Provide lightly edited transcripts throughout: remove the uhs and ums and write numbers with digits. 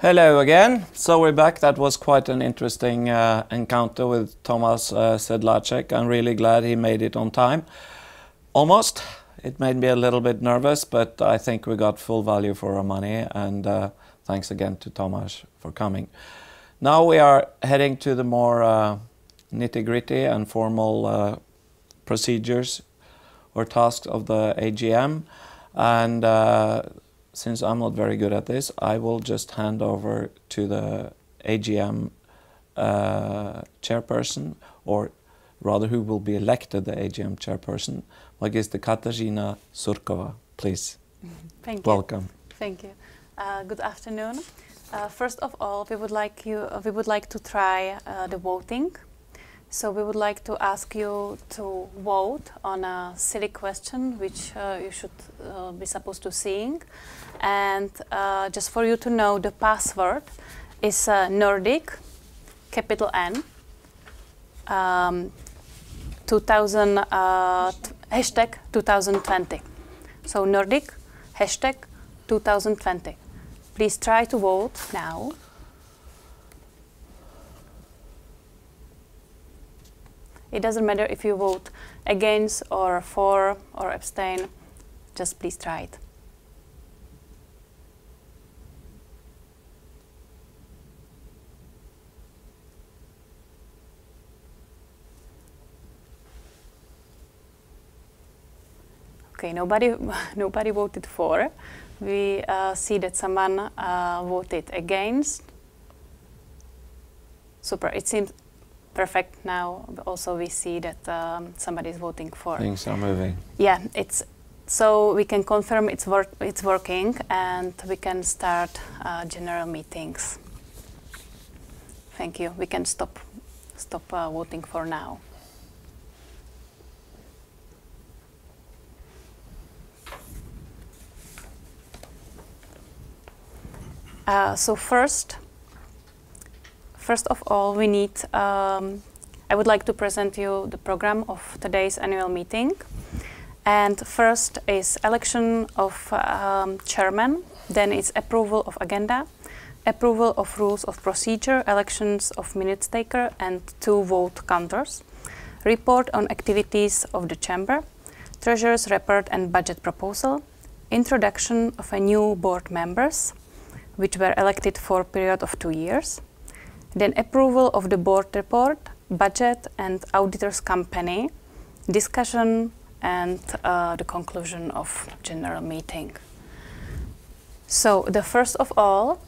Hello again. So we're back. That was quite an interesting encounter with Thomas Sedlacek. I'm really glad he made it on time. Almost. It made me a little bit nervous, but I think we got full value for our money. And thanks again to Thomas for coming. Now we are heading to the more nitty-gritty and formal procedures or tasks of the AGM. And since I'm not very good at this, I will just hand over to the AGM chairperson, or rather who will be elected the AGM chairperson, Magister Katarzyna Surkova. Please. Thank you. Welcome. Thank you. Good afternoon. First of all, we would like to try the voting. So we would like to ask you to vote on a silly question which you should be supposed to seeing. And just for you to know, the password is Nordic, capital N, hashtag 2020. So Nordic, hashtag 2020. Please try to vote now. It doesn't matter if you vote against or for or abstain, just please try it. Okay, nobody voted for. We see that someone voted against. Super, it seems perfect now. Also, we see that somebody is voting for. Things are moving. Yeah, so we can confirm it's working, and we can start general meetings. Thank you. We can stop voting for now. So first of all, we need, I would like to present you the program of today's annual meeting. And first is election of chairman, then it's approval of agenda, approval of rules of procedure, elections of minutes taker and 2 vote counters, report on activities of the chamber, treasurer's report and budget proposal, introduction of a new board members, which were elected for a period of 2 years, then approval of the board report, budget and auditor's company, discussion and the conclusion of general meeting. So the first of all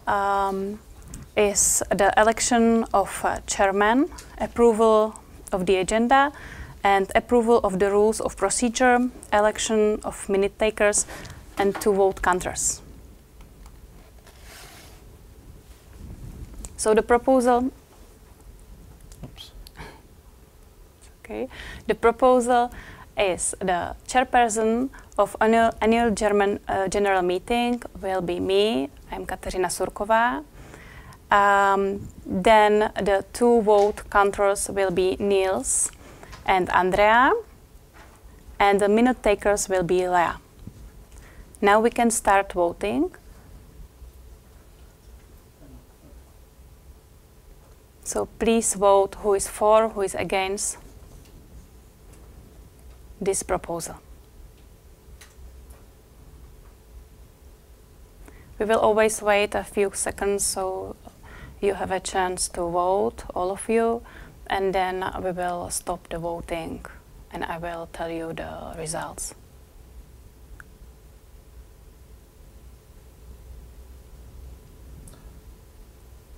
is the election of chairman, approval of the agenda and approval of the rules of procedure, election of minute takers and 2 vote counters. So the proposal, okay, the proposal is the chairperson of annual general meeting will be me. I'm Katarzyna Surkova. Then the 2 vote counters will be Niels and Andrea, and the minute takers will be Lea. Now we can start voting. So please vote who is for, who is against this proposal. We will always wait a few seconds so you have a chance to vote, all of you, and then we will stop the voting and I will tell you the results.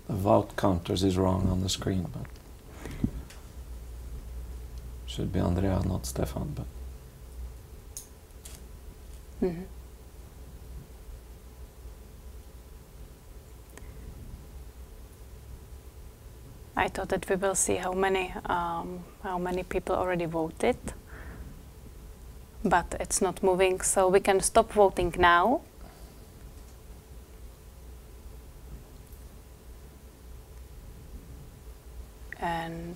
The vote counters is wrong on the screen, but should be Andrea, not Stefan. But I thought that we will see how many people already voted, but it's not moving, so we can stop voting now. And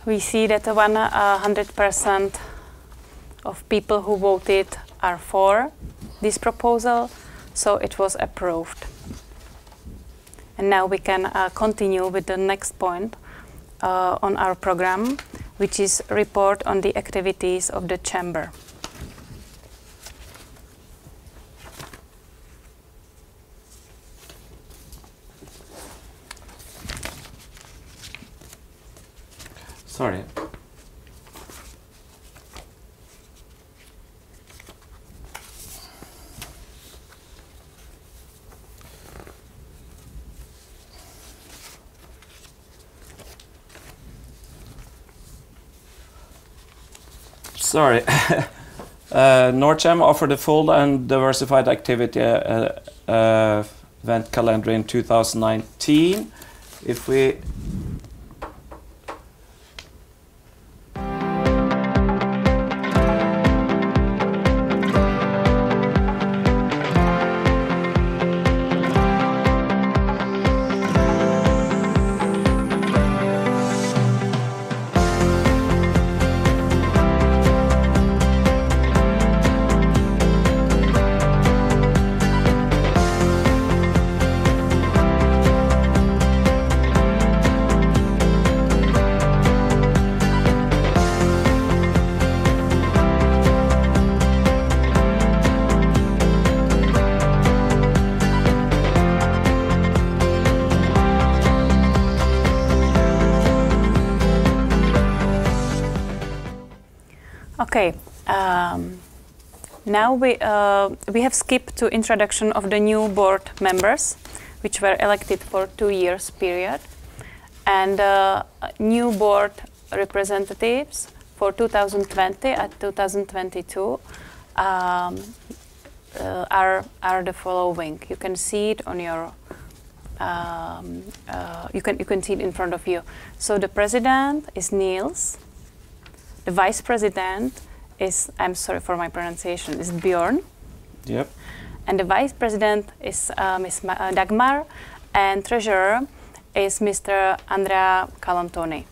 we see that 100% of people who voted are for this proposal, so it was approved. And now we can continue with the next point on our program, which is report on the activities of the Chamber. Sorry. Sorry. Norcem offered a full and diversified activity event calendar in 2019. If we Okay, now we have skipped to introduction of the new board members, which were elected for 2 years period, and new board representatives for 2020 and 2022 are the following. You can see it on your. You can see it in front of you. So the president is Niels. The vice president is, I'm sorry for my pronunciation, is Björn. Yep. And the vice president is Ms. Dagmar, and treasurer is Mr. Andrea Calantoni.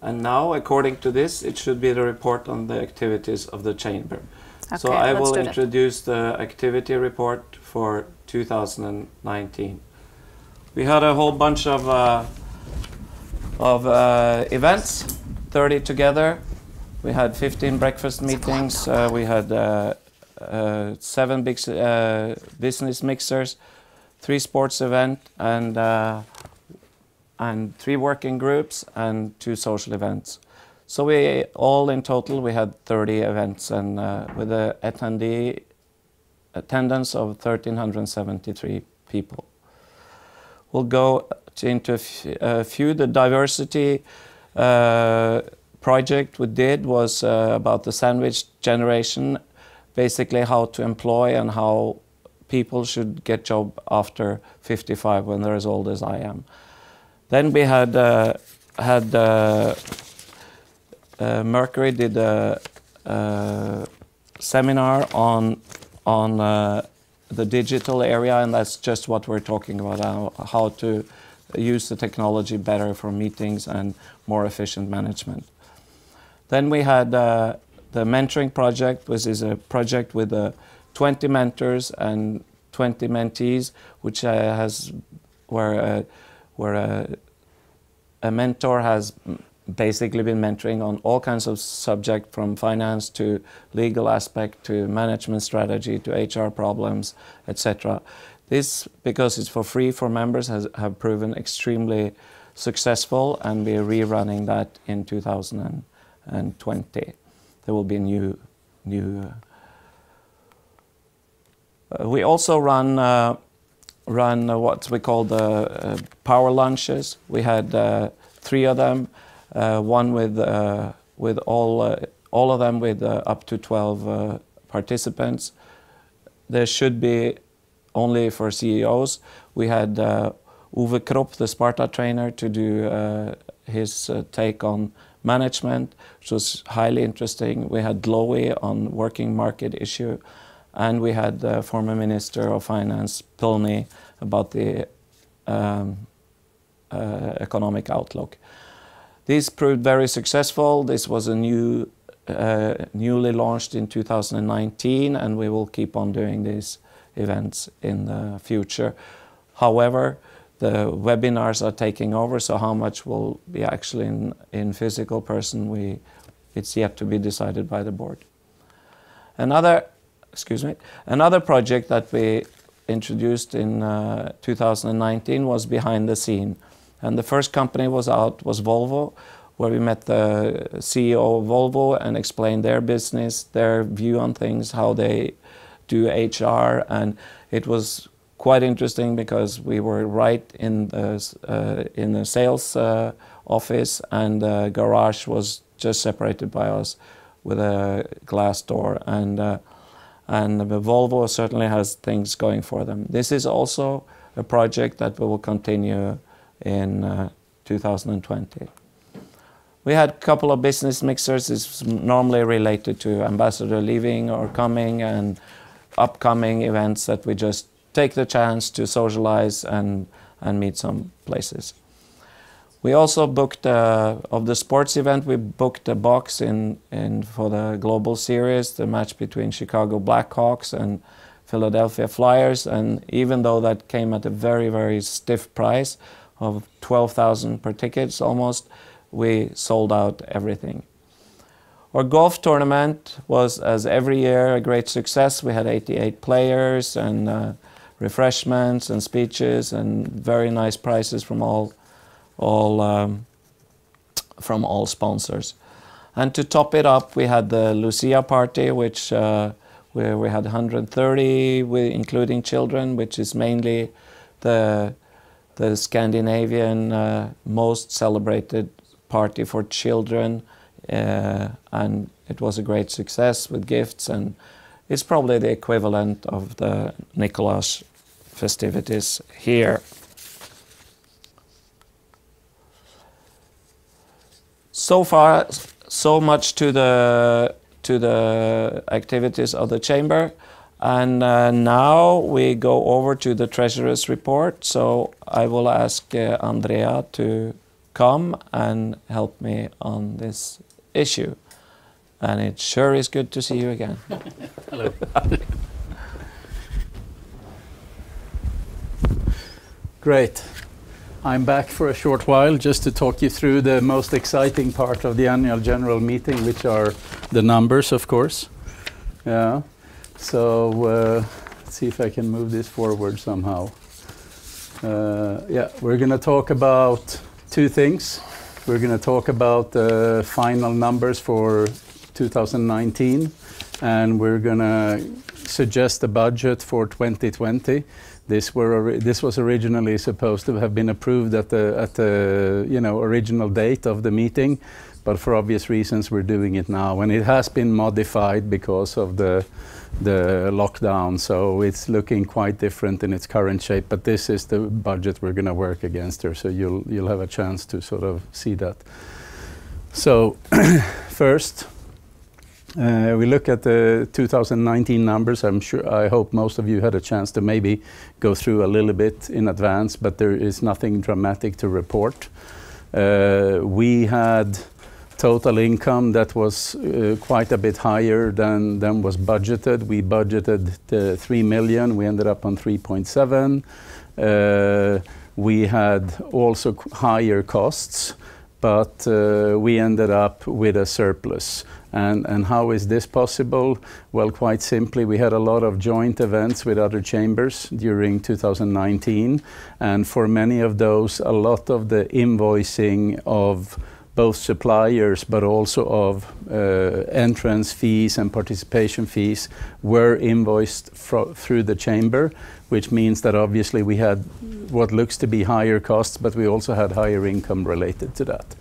And now, according to this, it should be the report on the activities of the chamber. Okay, so I will that. introduce the activity report for 2019. We had a whole bunch of events, 30 together. We had 15 breakfast meetings. We had 7 big business mixers, 3 sports events, and 3 working groups and 2 social events. So we all in total we had 30 events, and with an attendance of 1,373 people. We'll go into a few. The diversity project we did was about the sandwich generation, basically how to employ and how people should get job after 55 when they're as old as I am. Then we had Mercury did a seminar on the digital area, and that's just what we're talking about, how to use the technology better for meetings and more efficient management. Then we had the mentoring project, which is a project with 20 mentors and 20 mentees, which where a mentor has basically been mentoring on all kinds of subjects, from finance to legal aspect to management strategy to HR problems, etc. This, because it's for free for members, have proven extremely successful, and we're rerunning that in 2020. There will be new. We also run what we call the power lunches. We had 3 of them. One with all of them with up to 12 participants. There should be only for CEOs. We had Uwe Kropp, the Sparta trainer, to do his take on management, which was highly interesting. We had Lowy on working market issue, and we had the former Minister of Finance, Pilny, about the economic outlook. These proved very successful. This was a newly launched in 2019, and we will keep on doing these events in the future. However, the webinars are taking over, so how much will be actually in physical person, it's yet to be decided by the board. Another project that we introduced in 2019 was behind the scene. And the first company was Volvo, where we met the CEO of Volvo and explained their business, their view on things, how they do HR. And it was quite interesting because we were right in the sales office, and the garage was just separated by us with a glass door. And Volvo certainly has things going for them. This is also a project that we will continue in 2020. We had a couple of business mixers. It's normally related to ambassador leaving or coming and upcoming events that we just take the chance to socialize and meet some places. We also booked, of the sports event, we booked a box for the Global Series, the match between Chicago Blackhawks and Philadelphia Flyers. And even though that came at a very, very stiff price of 12,000 per tickets almost, we sold out everything. Our golf tournament was, as every year, a great success. We had 88 players and refreshments and speeches and very nice prizes from all sponsors. And to top it up, we had the Lucia party, which where we had 130, including children, which is mainly the Scandinavian most celebrated party for children, and it was a great success with gifts, and it's probably the equivalent of the Nicholas festivities here. So far, so much to the activities of the chamber, and now we go over to the treasurer's report. So I will ask Andrea to come and help me on this issue. And it sure is good to see you again. Hello. Great. I'm back for a short while just to talk you through the most exciting part of the annual general meeting, which are the numbers, of course. Yeah. So let's see if I can move this forward somehow. Yeah, we're going to talk about two things. We're going to talk about the final numbers for 2019, and we're going to suggest a budget for 2020. This was originally supposed to have been approved at the original date of the meeting, but for obvious reasons we're doing it now, and it has been modified because of the lockdown, so it's looking quite different in its current shape. But this is the budget we're going to work against here, so you'll have a chance to sort of see that. So first, we look at the 2019 numbers. I hope most of you had a chance to maybe go through a little bit in advance, but there is nothing dramatic to report. We had total income that was quite a bit higher than was budgeted. We budgeted 3 million. We ended up on 3.7. We had also higher costs, but we ended up with a surplus. And how is this possible? Well, quite simply, we had a lot of joint events with other chambers during 2019. And for many of those, a lot of the invoicing of both suppliers but also of entrance fees and participation fees were invoiced through the chamber, which means that obviously we had what looks to be higher costs, but we also had higher income related to that.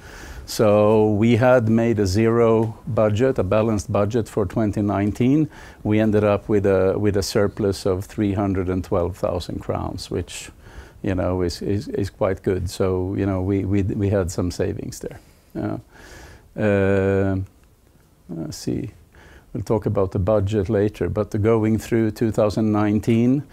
So we had made a zero budget, a balanced budget for 2019. We ended up with a surplus of 312,000 crowns, which is quite good. So we had some savings there. Let's see. we'll talk about the budget later, but going through 2019,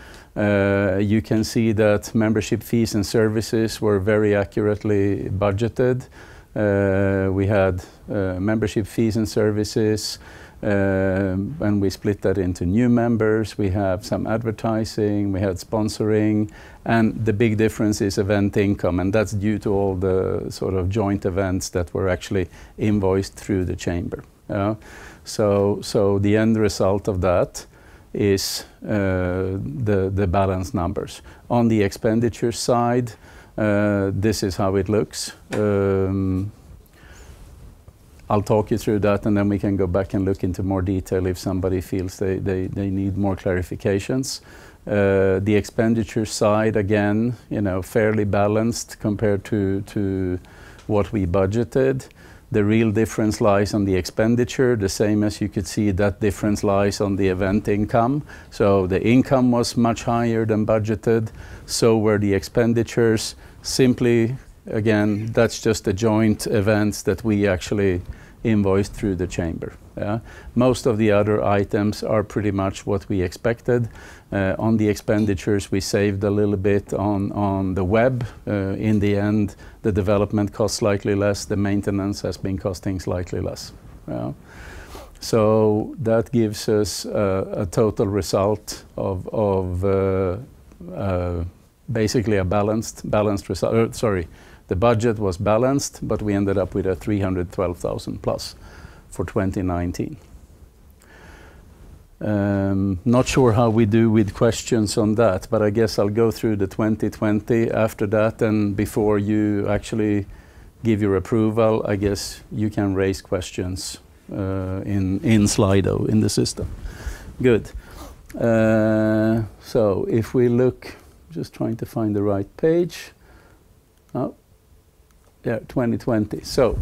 you can see that membership fees and services were very accurately budgeted. We had membership fees and services, and we split that into new members. We have some advertising, we had sponsoring, and the big difference is event income, and that's due to all the sort of joint events that were actually invoiced through the chamber. So the end result of that is the balance numbers. On the expenditure side, this is how it looks. I'll talk you through that, and then we can go back and look into more detail if somebody feels they need more clarifications. The expenditure side, again, fairly balanced compared to what we budgeted. The real difference lies on the expenditure, the same as you could see that difference lies on the event income. So the income was much higher than budgeted, so were the expenditures. Simply, again, that's just the joint events that we actually invoiced through the chamber. Most of the other items are pretty much what we expected. On the expenditures, we saved a little bit on the web. In the end, the development cost slightly less, the maintenance has been costing slightly less. So that gives us a total result of basically a balanced result. Sorry, the budget was balanced, but we ended up with a 312,000 plus for 2019. Not sure how we do with questions on that, but I guess I'll go through the 2020 after that, and before you actually give your approval, I guess you can raise questions in Slido in the system. Good. So if we look, just trying to find the right page. Oh, yeah, 2020. So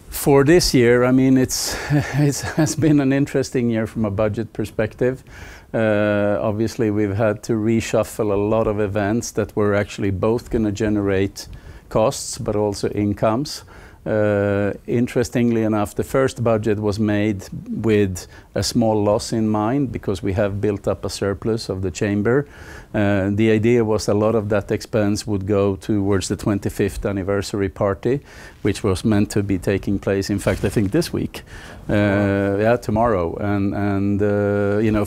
for this year, I mean, it has been an interesting year from a budget perspective. Obviously, we've had to reshuffle a lot of events that were actually both going to generate costs, but also incomes. Interestingly enough, the first budget was made with a small loss in mind because we have built up a surplus of the chamber. The idea was a lot of that expense would go towards the 25th anniversary party, which was meant to be taking place, in fact, I think this week. Tomorrow. And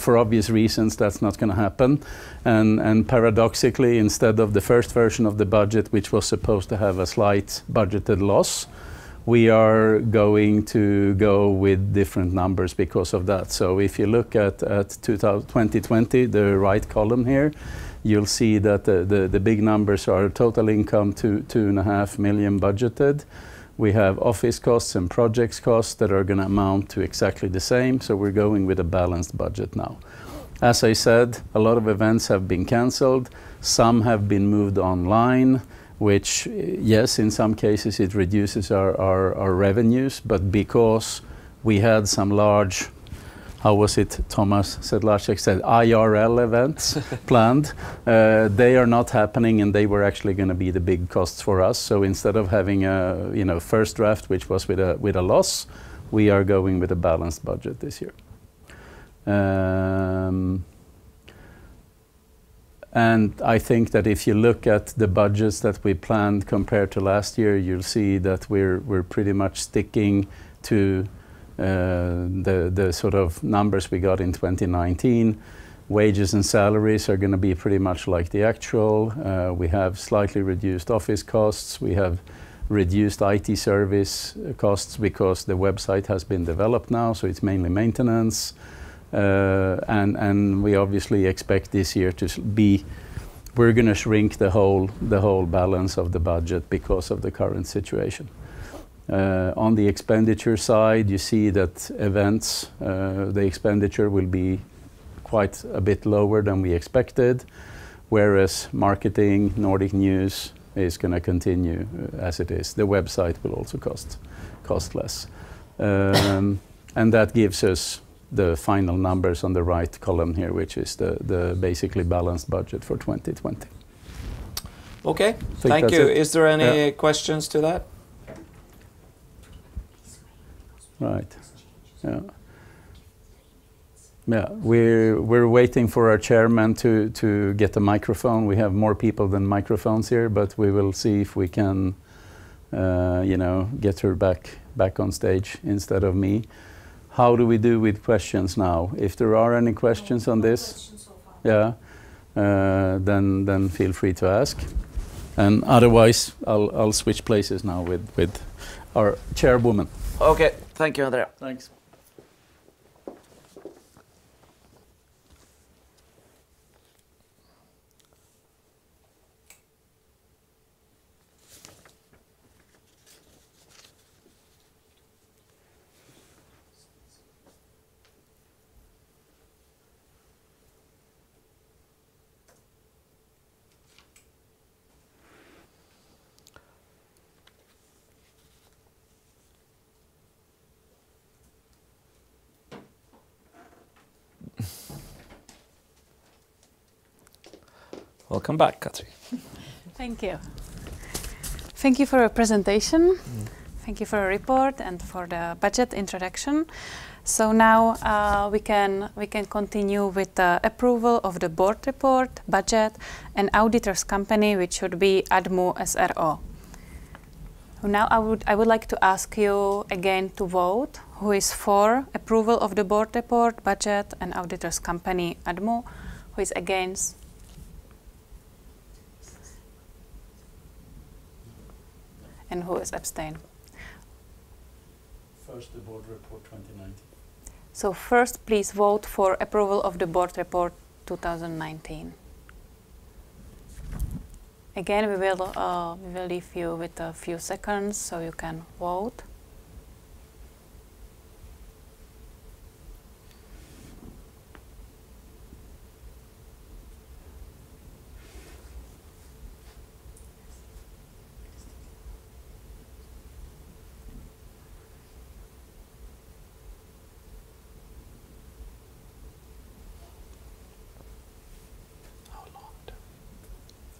for obvious reasons, that's not going to happen. And paradoxically, instead of the first version of the budget, which was supposed to have a slight budgeted loss, we are going to go with different numbers because of that. So if you look at 2020, the right column here, you'll see that the big numbers are total income to 2.5 million budgeted. We have office costs and projects costs that are going to amount to exactly the same. So we're going with a balanced budget now. As I said, a lot of events have been cancelled. Some have been moved online, which, yes, in some cases it reduces our revenues, but because we had some large, how was it Thomas Sedlacek said, IRL events planned, they are not happening, and they were actually going to be the big costs for us. So instead of having a first draft, which was with a loss, we are going with a balanced budget this year. And I think that if you look at the budgets that we planned compared to last year, you'll see that we're pretty much sticking to the sort of numbers we got in 2019. Wages and salaries are going to be pretty much like the actual. We have slightly reduced office costs. We have reduced IT service costs because the website has been developed now, so it's mainly maintenance. And we obviously expect this year to be, we're going to shrink the whole balance of the budget because of the current situation. On the expenditure side, you see that events, the expenditure will be quite a bit lower than we expected, whereas marketing, Nordic news is going to continue as it is. The website will also cost less. And that gives us the final numbers on the right column here, which is the basically balanced budget for 2020. Okay, thank you. Is there any questions to that? Right. Yeah. Yeah, we're waiting for our chairman to get a microphone. We have more people than microphones here, but we will see if we can, get her back on stage instead of me. How do we do with questions now? If there are any questions on this, yeah, then feel free to ask. And otherwise, I'll switch places now with our chairwoman. Okay, thank you, Andrea. Thanks. Welcome back, Katri. Thank you. Thank you for your presentation. Thank you for a report and for the budget introduction. So now we can continue with the approval of the board report, budget, and auditor's company, which should be Admu SRO. Now I would like to ask you again to vote. Who is for approval of the board report, budget, and auditor's company Admu? Who is against? And who is abstain? First, the board report 2019. So first, please vote for approval of the board report 2019. Again, we will leave you with a few seconds so you can vote.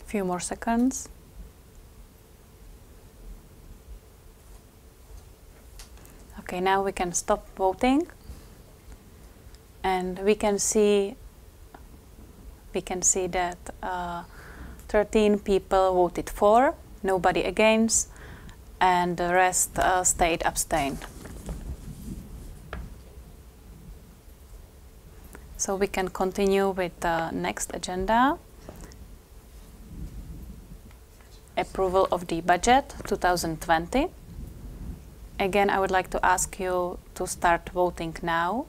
Few more seconds. Okay, now we can stop voting, and we can see that 13 people voted for, nobody against, and the rest stayed abstained. So we can continue with the next agenda. Approval of the budget 2020. Again, I would like to ask you to start voting now.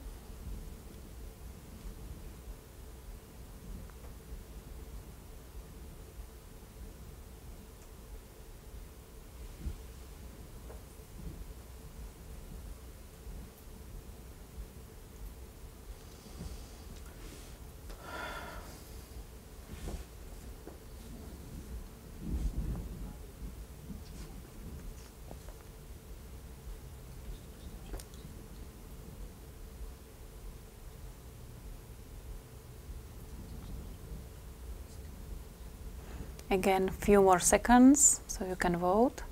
Again, few more seconds so you can vote.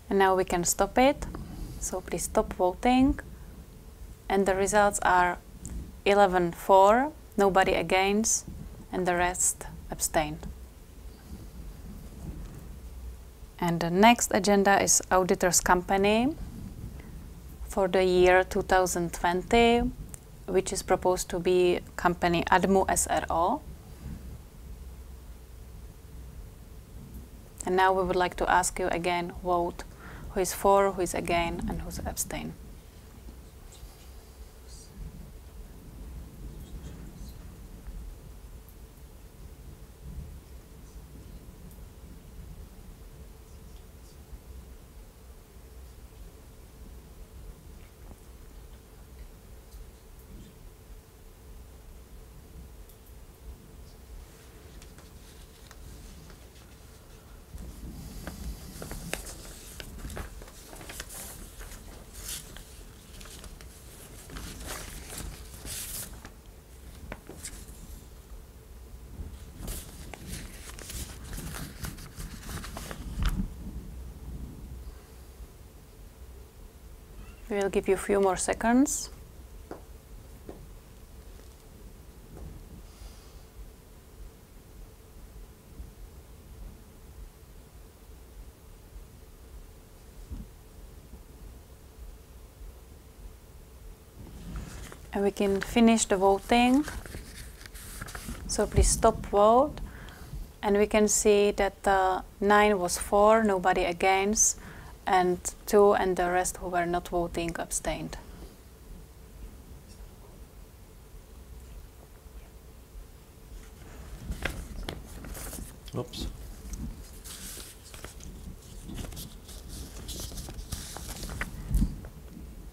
And now we can stop it. So please stop voting. And the results are 11 for, nobody against, and the rest abstained. And the next agenda is auditor's company for the year 2020, which is proposed to be company Admu SRO. And now we would like to ask you again, vote who is for, who is against, and who's abstain. We will give you a few more seconds. And we can finish the voting. So please stop vote. And we can see that 9 was for, nobody against, and 2 and the rest who were not voting abstained. Oops.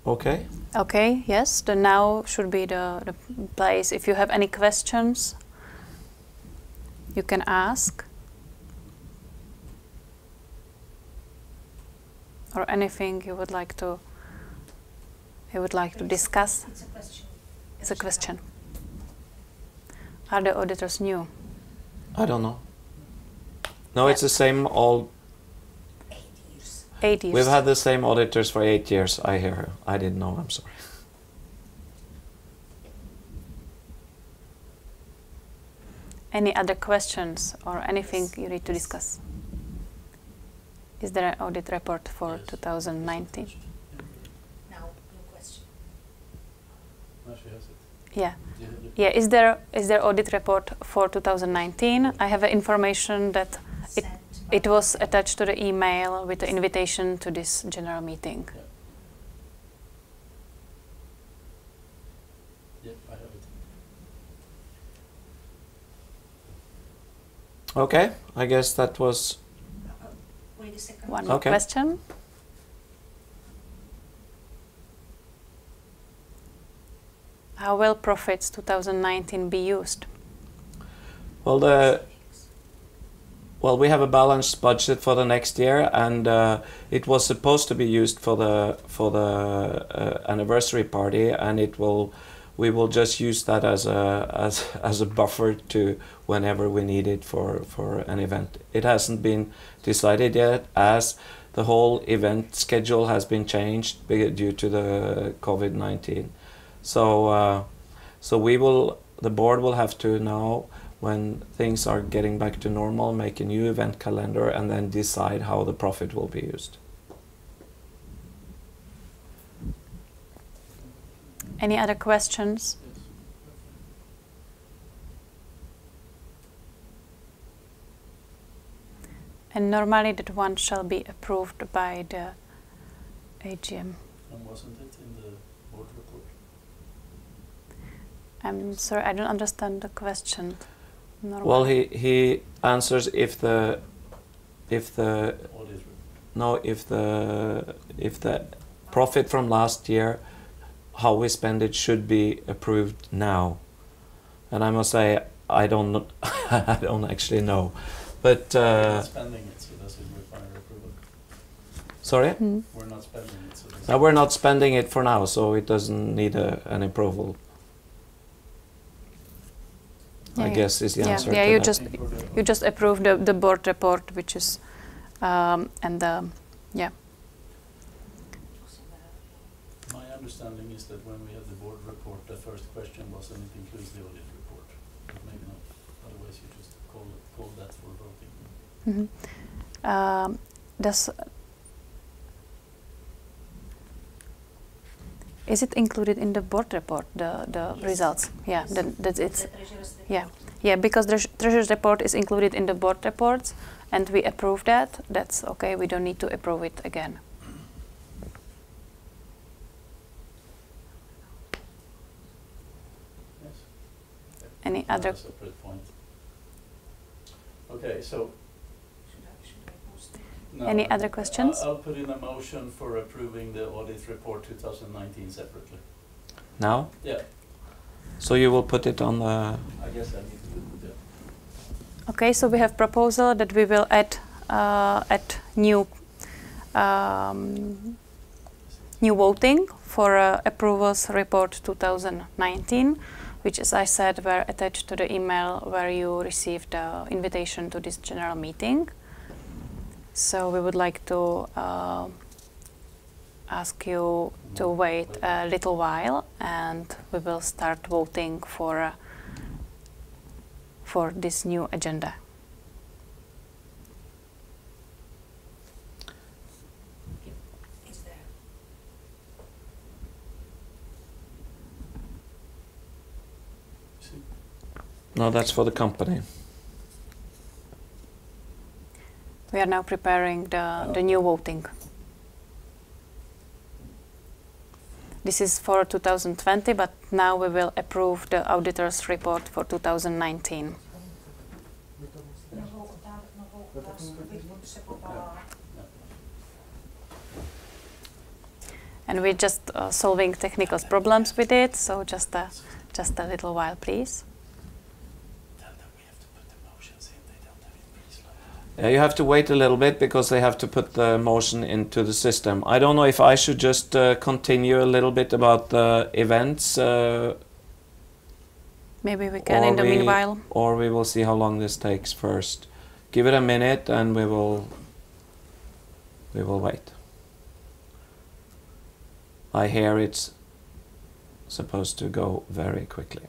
Okay. Okay, yes, the now should be the place. If you have any questions, you can ask. Or anything you would like to discuss. It's a question. It's a question. Are the auditors new? I don't know. No, it's the same old. 8 years. 8 years. We've had the same auditors for 8 years. I hear. I didn't know. I'm sorry. Any other questions or anything you need to discuss? Is there an audit report for 2019? Now, no question. No, she has it. Yeah. You have it. Yeah. Is there audit report for 2019? I have information that it was attached to the email with the invitation to this general meeting. Yeah. Yep, I have it. Okay. I guess that was. Wait a second. One more Okay. question. How will profits 2019 be used? Well, we have a balanced budget for the next year, and it was supposed to be used for the anniversary party, and we will just use that as a buffer to whenever we need it for an event. It hasn't been decided yet, as the whole event schedule has been changed due to the COVID-19. So the board will have to now, when things are getting back to normal, make a new event calendar and then decide how the profit will be used. Any other questions? And normally that one shall be approved by the AGM. And wasn't it in the board report? I'm sorry, I don't understand the question. Normally. Well, he answers if the Audit report. if the profit from last year, how we spend it, should be approved now. And I must say, I don't I don't actually know, but We're not spending it, so does it require approval? sorry. We're not spending it, so does No, we're not spending it for now, so it doesn't need an approval. I guess is the answer. Yeah, to you that. you just approve the board report, which is yeah. My understanding is that when we had the board report, the first question was, and it includes the audit report. But maybe not. Otherwise, you just call that for voting. Is it included in the board report, the Yes. results? Yeah, Yes. that's it. The treasurer's report. Yeah, because the treasurer's report is included in the board reports, and we approve that. That's okay. We don't need to approve it again. Yes. Any Not other? a separate point. Okay, so Should I post it? no, Any other questions? I'll put in a motion for approving the audit report 2019 separately. Now, Yeah, so you will put it on the. I guess I need to do that. Okay, so we have proposal that we will add new voting for approvals report 2019, which, as I said, were attached to the email where you received the invitation to this general meeting. So we would like to ask you to wait a little while, and we will start voting for this new agenda. It's there. No, that's for the company. We are now preparing the new voting. This is for 2020, but now we will approve the auditor's report for 2019. And we're just solving technical problems with it, so just a little while, please. You have to wait a little bit because they have to put the motion into the system. I don't know if I should just continue a little bit about the events. Maybe we can in the meanwhile. Or we will see how long this takes first. Give it a minute and we will wait. I hear it's supposed to go very quickly.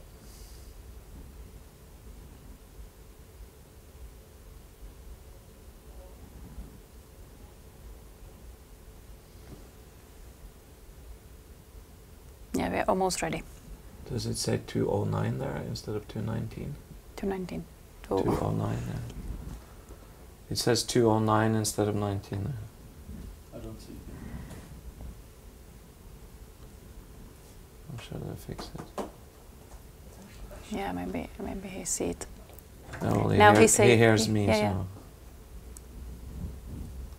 Yeah, we're almost ready. Does it say 209 there instead of 219? 219. 209, yeah. It says 209 instead of 19 there. I don't see it. I'm sure they'll fix it. Yeah, maybe he see it. No, Now he hears me, yeah, so... yeah.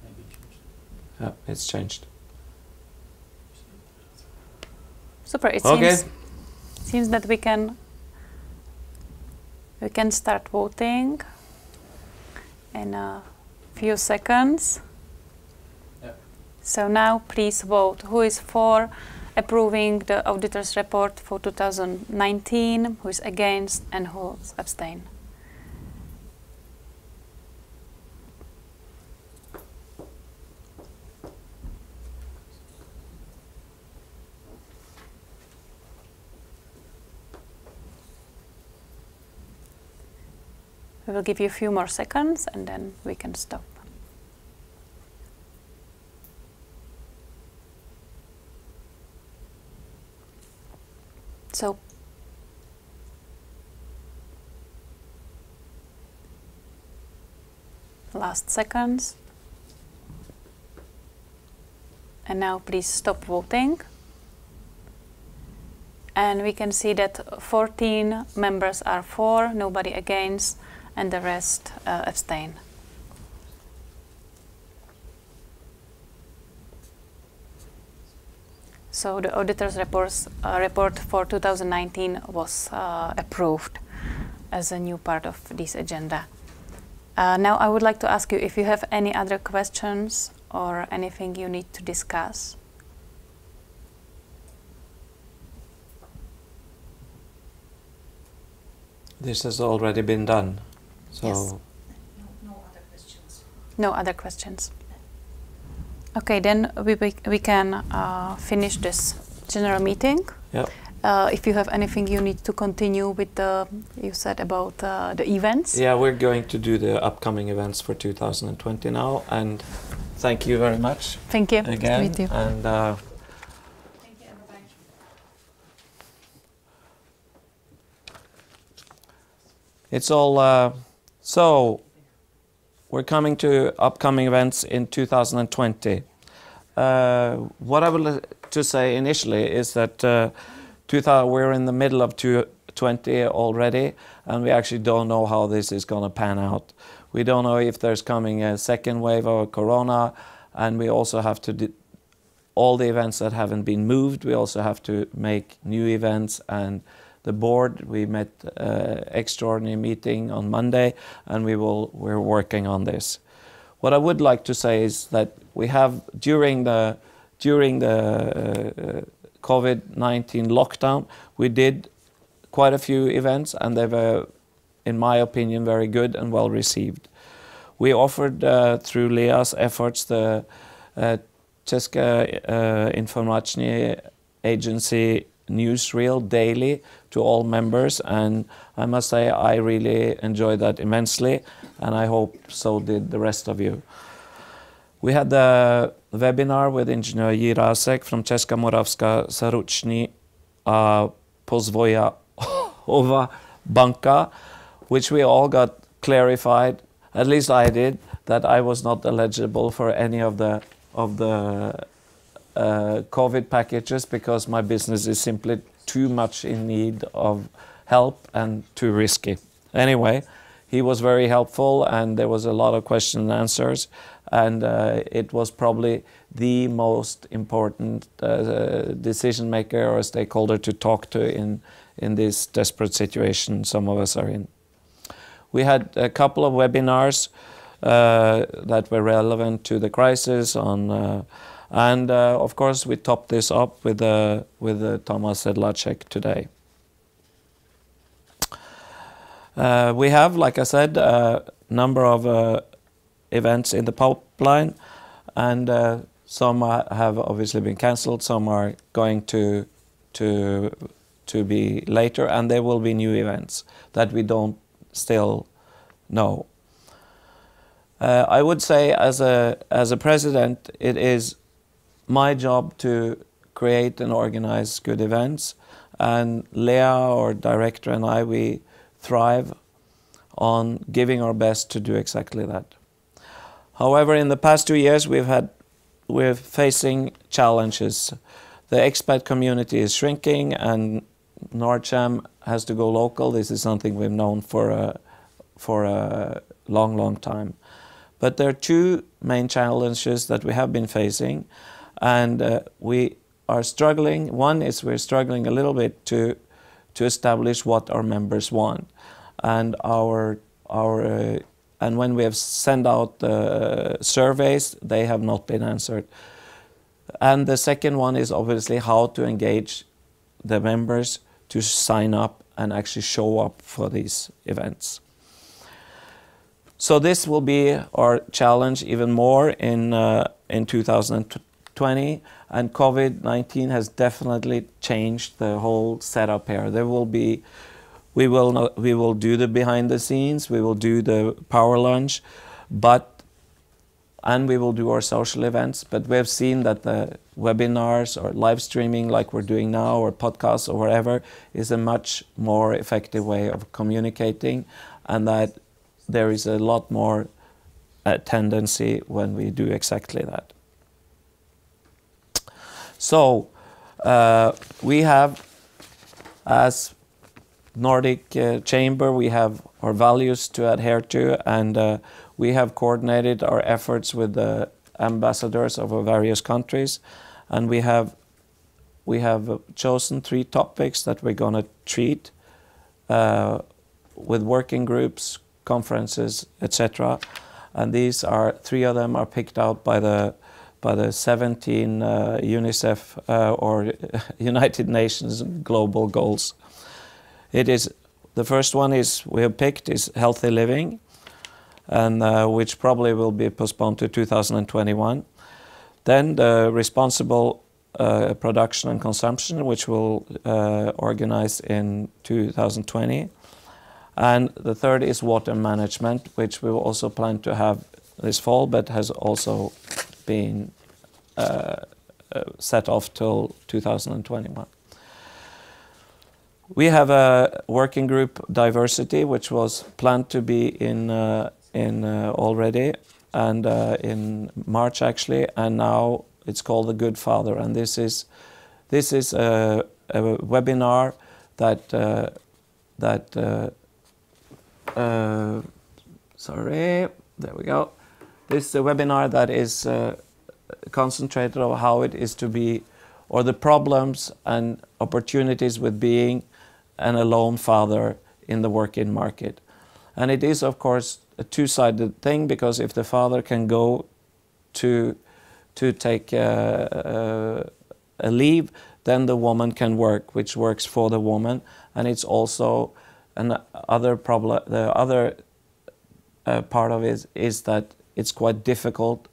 Maybe it changed. Yeah, it's changed. Super. It Okay. seems that we can start voting in a few seconds. Yeah. So now please vote. Who is for approving the auditor's report for 2019? Who is against and who's abstain? We will give you a few more seconds and then we can stop. So, last seconds. And now please stop voting. And we can see that 14 members are for, nobody against, and the rest abstain. So the auditor's report for 2019 was approved as a new part of this agenda. Now I would like to ask you if you have any other questions or anything you need to discuss. This has already been done, so... Yes. No other questions. No other questions. Okay, then we can finish this general meeting. Yep. If you have anything you need to continue with you said about the events. Yeah, we're going to do the upcoming events for 2020 now, and thank you very much. Thank you. Again, Nice to meet you. and Thank you, everybody. it's all so we're coming to upcoming events in 2020. What I would like to say initially is that we're in the middle of 2020 already, and we actually don't know how this is going to pan out. We don't know if there's coming a second wave of corona, and we also have to all the events that haven't been moved, we also have to make new events. And the board, we met extraordinary meeting on Monday, and we're working on this. What I would like to say is that we have during the COVID-19 lockdown, we did quite a few events, and they were, in my opinion, very good and well received. We offered through Leah's efforts Česká informační agency newsreel daily to all members, and I must say I really enjoyed that immensely, and I hope so did the rest of you. We had the webinar with Engineer Jirásek from Česká Moravská záruční a pozvojová banka, which we all got clarified, at least I did, that I was not eligible for any of the COVID packages because my business is simply too much in need of help and too risky. Anyway, he was very helpful, and there was a lot of questions and answers, and it was probably the most important decision maker or stakeholder to talk to in this desperate situation some of us are in. We had a couple of webinars that were relevant to the crisis on, and of course we topped this up with Thomas Sedlacek today. We have, like I said, a number of events in the pipeline, and some have obviously been cancelled, some are going to be later, and there will be new events that we don't still know. I would say as a president, it is my job to create and organize good events, and Lea, our director, and I, we thrive on giving our best to do exactly that. However, in the past 2 years, we're facing challenges. The expat community is shrinking, and Nordjam has to go local. This is something we've known for a long time. But there are two main challenges that we have been facing, and we are struggling. One is we're struggling a little bit to establish what our members want, and and when we have sent out surveys, they have not been answered. And the second one is obviously how to engage the members to sign up and actually show up for these events. So this will be our challenge even more in 2020, and COVID-19 has definitely changed the whole setup here. We will do the behind the scenes, we will do the power lunch, and we will do our social events, but we have seen that the webinars or live streaming like we're doing now, or podcasts or whatever, is a much more effective way of communicating, and that there is a lot more tendency when we do exactly that. So we have, as Nordic Chamber, we have our values to adhere to, and we have coordinated our efforts with the ambassadors of our various countries, and we have chosen 3 topics that we're going to treat with working groups, conferences, etc. And these are 3 of them are picked out by the 17 UNICEF or United Nations global goals. The first one we have picked is healthy living, and which probably will be postponed to 2021. Then the responsible production and consumption, which we'll organize in 2020. And the third is water management, which we will also plan to have this fall, but has also been set off till 2021. We have a working group diversity, which was planned to be in already, and in March actually, and now it's called the Good Father. And this is a webinar sorry, there we go. This is a webinar that is concentrated on how it is to be, or the problems and opportunities with being an alone father in the working market. And it is, of course, a two-sided thing, because if the father can go to take a leave, then the woman can work, which works for the woman. And it's also another problem. The other part of it is that it's quite difficult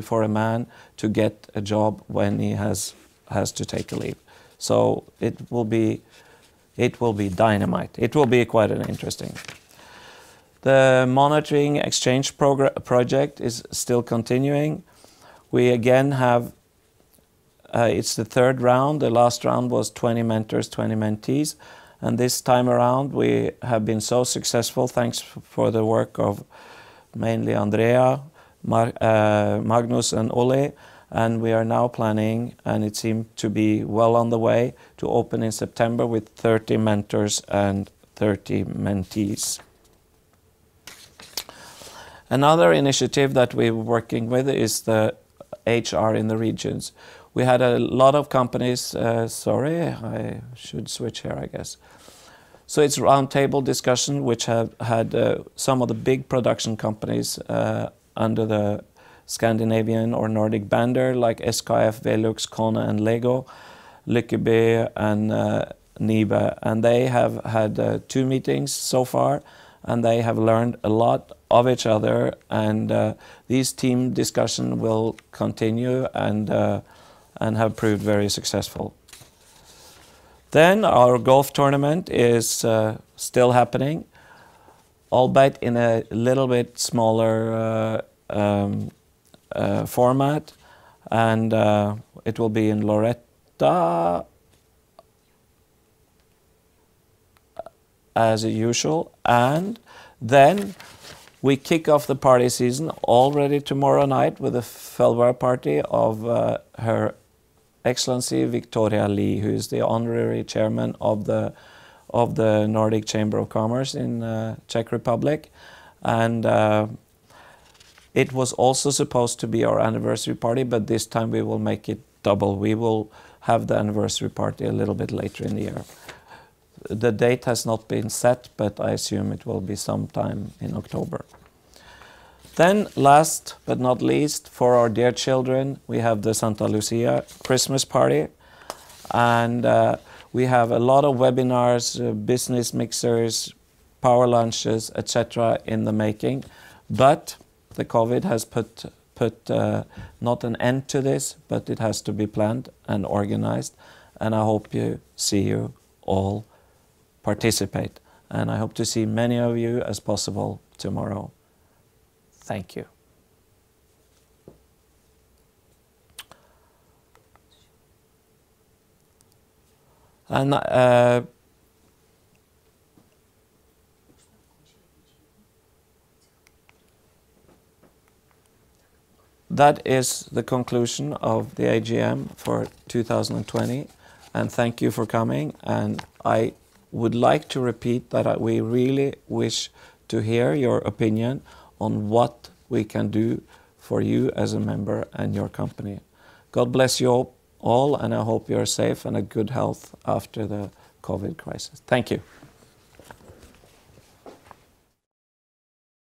for a man to get a job when he has to take a leave. So it will be dynamite. It will be quite an interesting. The monitoring exchange project is still continuing. We again have, it's the third round. The last round was 20 mentors, 20 mentees. And this time around we have been so successful, thanks for the work of mainly Andrea, Magnus and Ole. And we are now planning, and it seems to be well on the way, to open in September with 30 mentors and 30 mentees. Another initiative that we're working with is the HR in the regions. We had a lot of companies, sorry, I should switch here, I guess. So it's roundtable discussion, which have had some of the big production companies under the Scandinavian or Nordic banner, like SKF, Velux, Kone and Lego, Lyckeby and Nibe. And they have had 2 meetings so far, and they have learned a lot of each other. And these team discussion will continue and have proved very successful. Then our golf tournament is still happening, albeit in a little bit smaller format, and it will be in Loretta as usual. And then we kick off the party season already tomorrow night with a farewell party of Her Excellency Victoria Lee, who is the honorary chairman of the Nordic Chamber of Commerce in Czech Republic. And it was also supposed to be our anniversary party, but this time we will make it double. We will have the anniversary party a little bit later in the year. The date has not been set, but I assume it will be sometime in October. Then, last but not least, for our dear children, we have the Santa Lucia Christmas party. And we have a lot of webinars, business mixers, power lunches, etc. in the making. But the COVID has put not an end to this, but it has to be planned and organized. And I hope you see you all participate. And I hope to see many of you as possible tomorrow. Thank you. And that is the conclusion of the AGM for 2020. And thank you for coming. And I would like to repeat that we really wish to hear your opinion on what we can do for you as a member and your company. God bless you all, and I hope you're safe and a good health after the COVID crisis. Thank you.